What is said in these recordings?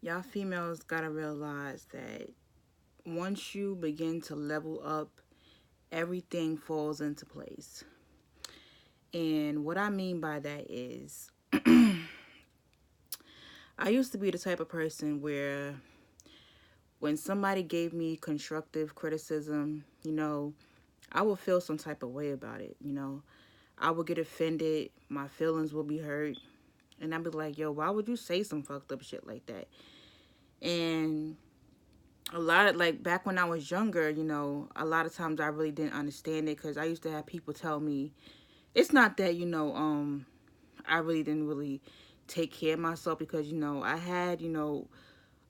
Y'all females gotta realize that once you begin to level up, everything falls into place. And what I mean by that is, I used to be the type of person where when somebody gave me constructive criticism, I would feel some type of way about it. I would get offended, my feelings would be hurt, and I'd be like, yo, why would you say some fucked up shit like that? And a lot of, like, back when I was younger, a lot of times I really didn't understand it because I used to have people tell me, it's not that, I really didn't really take care of myself because, I had,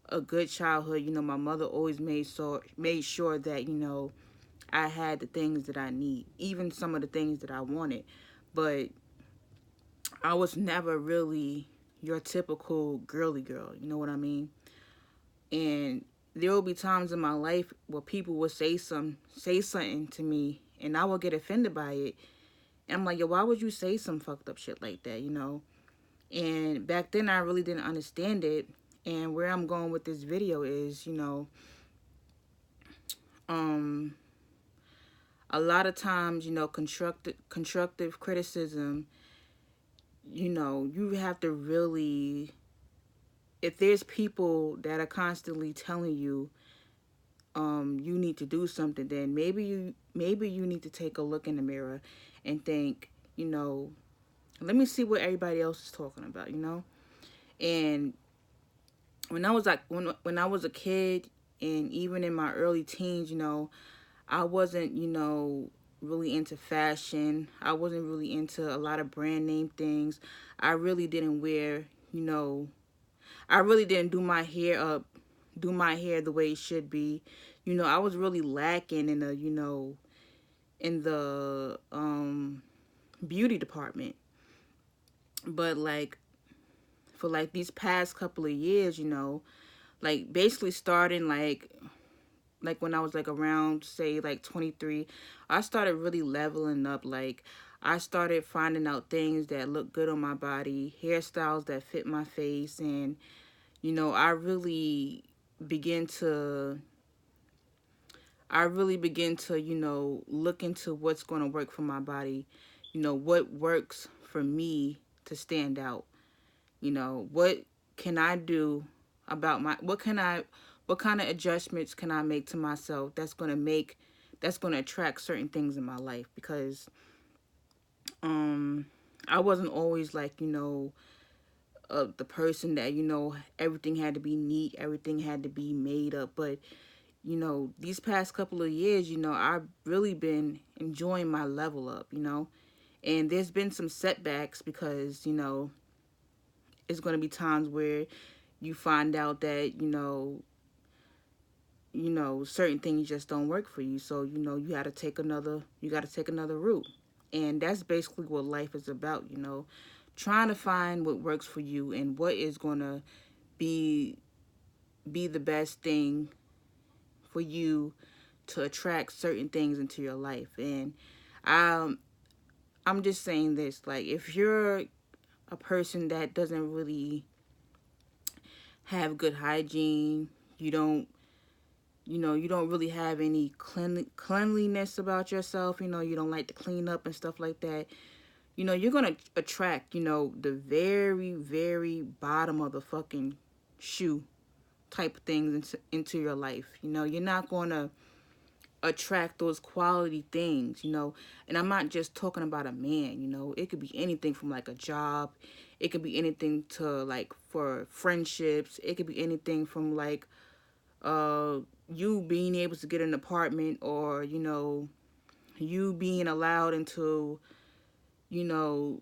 a good childhood. My mother always made sure that, I had the things that I need, even some of the things that I wanted. But I was never really your typical girly girl, you know what I mean? And there will be times in my life where people will say something to me and I will get offended by it. And I'm like, yo, why would you say some fucked up shit like that? And back then I really didn't understand it. And where I'm going with this video is, um a lot of times, constructive criticism, you have to really, if there's people that are constantly telling you, you need to do something, then maybe you need to take a look in the mirror and think, let me see what everybody else is talking about. And when I was a kid, and even in my early teens, I wasn't, really into fashion. I wasn't really into a lot of brand name things. I really didn't wear, you know, I really didn't do my hair the way it should be. I was really lacking in the beauty department. But like for like these past couple of years, like basically starting like when I was like around say like 23, I started really leveling up. Like I started finding out things that look good on my body, hairstyles that fit my face, and I really begin to look into what's going to work for my body. What works for me to stand out. What can I do about what kind of adjustments can I make to myself that's going to attract certain things in my life, because um I wasn't always like, the person that, everything had to be neat, everything had to be made up. But these past couple of years, I've really been enjoying my level up. And there's been some setbacks because, it's going to be times where you find out that, certain things just don't work for you. So, you got to take another route. And that's basically what life is about, trying to find what works for you and what is going to be the best thing for you to attract certain things into your life. And um, I'm just saying this, like, if you're a person that doesn't really have good hygiene, you don't, you don't really have any cleanliness about yourself, you don't like to clean up and stuff like that, you're going to attract, the very, very bottom of the fucking shoe type of things into your life. You're not going to attract those quality things, and I'm not just talking about a man. It could be anything from like a job, it could be anything to like for friendships, it could be anything from like you being able to get an apartment, or you being allowed into, you know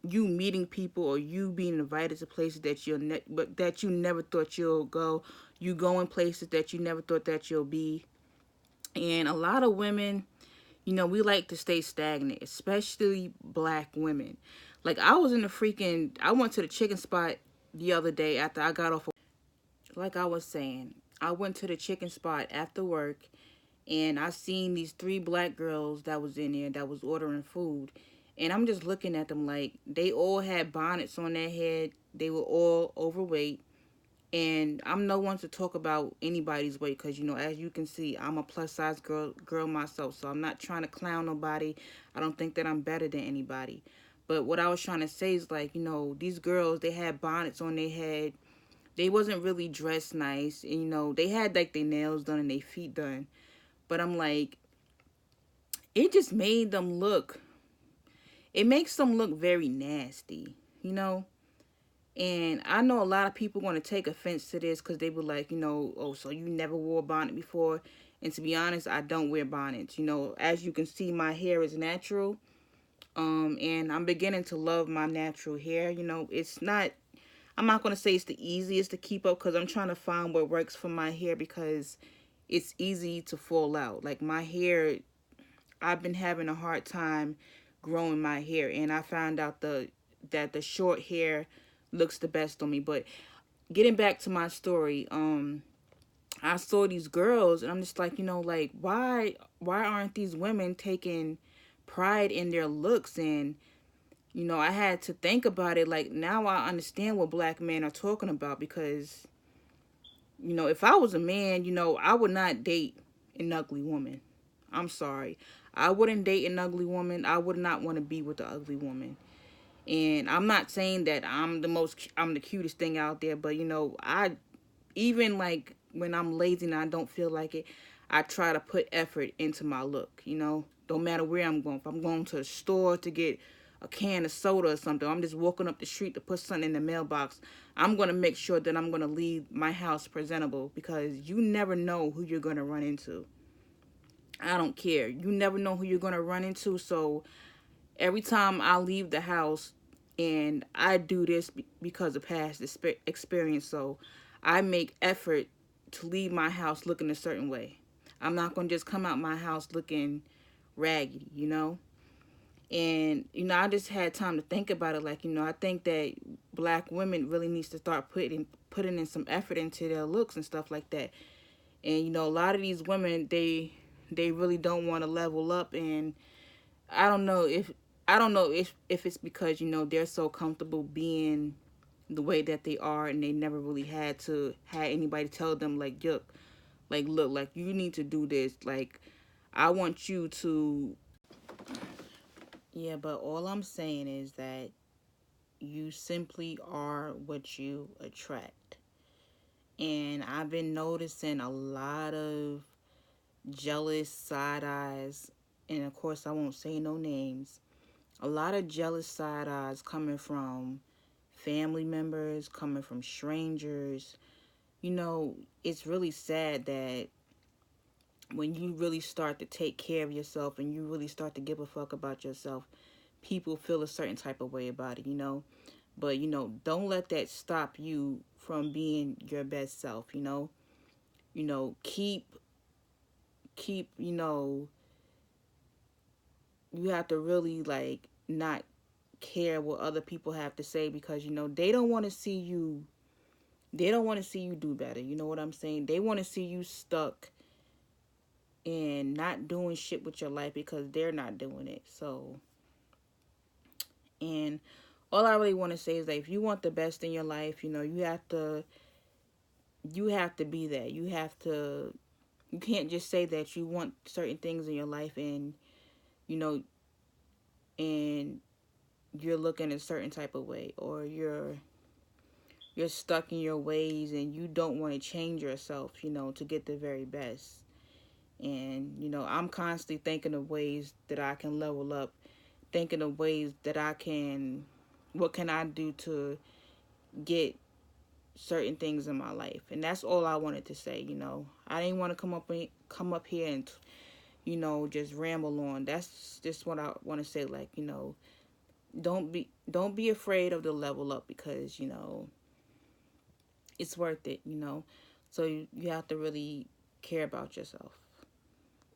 you meeting people, or you being invited to places that but that you never thought you'll go, you going places that you never thought that you'll be. And a lot of women, we like to stay stagnant, especially black women. Like I went to the chicken spot the other day after I got off of, like I was saying, I went to the chicken spot after work, and I seen these three black girls that was in there that was ordering food. And I'm just looking at them like they all had bonnets on their head. They were all overweight. And I'm no one to talk about anybody's weight because, you know, as you can see, I'm a plus size girl myself. So I'm not trying to clown nobody. I don't think that I'm better than anybody. But what I was trying to say is, like, you know, these girls, they had bonnets on their head. They wasn't really dressed nice. And, you know, they had like their nails done and their feet done. But I'm like, it just made them look, it makes them look very nasty, you know? And I know a lot of people going to take offense to this because they were like, you know, oh, so you never wore a bonnet before. And to be honest, I don't wear bonnets. You know, as you can see, my hair is natural. And I'm beginning to love my natural hair. You know, it's not, I'm not going to say it's the easiest to keep up because I'm trying to find what works for my hair because it's easy to fall out. Like my hair, I've been having a hard time growing my hair. And I found out that the short hair looks the best on me. But getting back to my story, I saw these girls and I'm just like, you know, like why aren't these women taking pride in their looks? And you know, I had to think about it. Like now I understand what black men are talking about because, you know, if I was a man, you know, I would not date an ugly woman. I'm sorry. I wouldn't date an ugly woman. I would not want to be with an ugly woman. And I'm not saying that I'm the cutest thing out there, but you know, I even like when I'm lazy and I don't feel like it, I try to put effort into my look, you know? Don't matter where I'm going. If I'm going to a store to get a can of soda or something, I'm just walking up the street to put something in the mailbox, I'm going to make sure that I'm going to leave my house presentable because you never know who you're going to run into. I don't care. You never know who you're going to run into, so every time I leave the house, and I do this because of past experience, so I make effort to leave my house looking a certain way. I'm not going to just come out my house looking raggedy, you know? And, you know, I just had time to think about it. Like, you know, I think that black women really needs to start putting in some effort into their looks and stuff like that. And, you know, a lot of these women, they really don't want to level up. And I don't know if if it's because, you know, they're so comfortable being the way that they are and they never really had anybody tell them like, look, like you need to do this. Like I want you to. Yeah, but all I'm saying is that you simply are what you attract. And I've been noticing a lot of jealous side eyes, and of course I won't say no names. A lot of jealous side eyes coming from family members, coming from strangers. You know, it's really sad that when you really start to take care of yourself and you really start to give a fuck about yourself, people feel a certain type of way about it, you know? But, you know, don't let that stop you from being your best self, you know? You know, you know, you have to really like not care what other people have to say because, you know, they don't want to see you do better. You know what I'm saying? They want to see you stuck and not doing shit with your life because they're not doing it. So, and all I really want to say is that if you want the best in your life, you know, you have to be that. You can't just say that you want certain things in your life and, you know, and you're looking a certain type of way, or you're stuck in your ways and you don't want to change yourself, you know, to get the very best. And, you know, I'm constantly thinking of ways that I can level up, thinking of ways that what can I do to get certain things in my life. And that's all I wanted to say, you know. I didn't want to come up here and, you know, just ramble on. That's just what I want to say. Like, you know, don't be afraid of the level up because, you know, it's worth it, you know. So you have to really care about yourself.